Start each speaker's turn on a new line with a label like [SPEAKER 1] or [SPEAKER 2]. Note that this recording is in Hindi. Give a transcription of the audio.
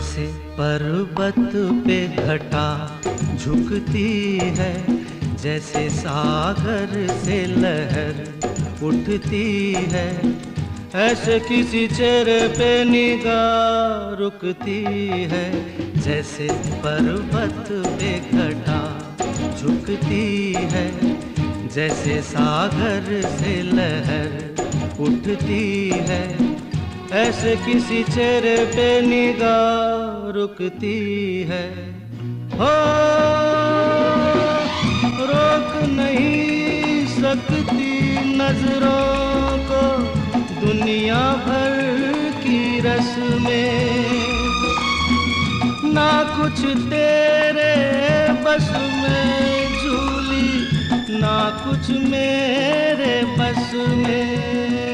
[SPEAKER 1] जैसे पर्वत पे घटा झुकती है, जैसे सागर से लहर उठती है, ऐसे किसी चेहरे पे निगाह रुकती है। जैसे पर्वत पे घटा झुकती है, जैसे सागर से लहर उठती है, ऐसे किसी चेहरे पे निगाह रुकती है। हो रोक नहीं सकती नजरों को दुनिया भर की रस्में, ना कुछ तेरे बस में झूली, ना कुछ मेरे बस में।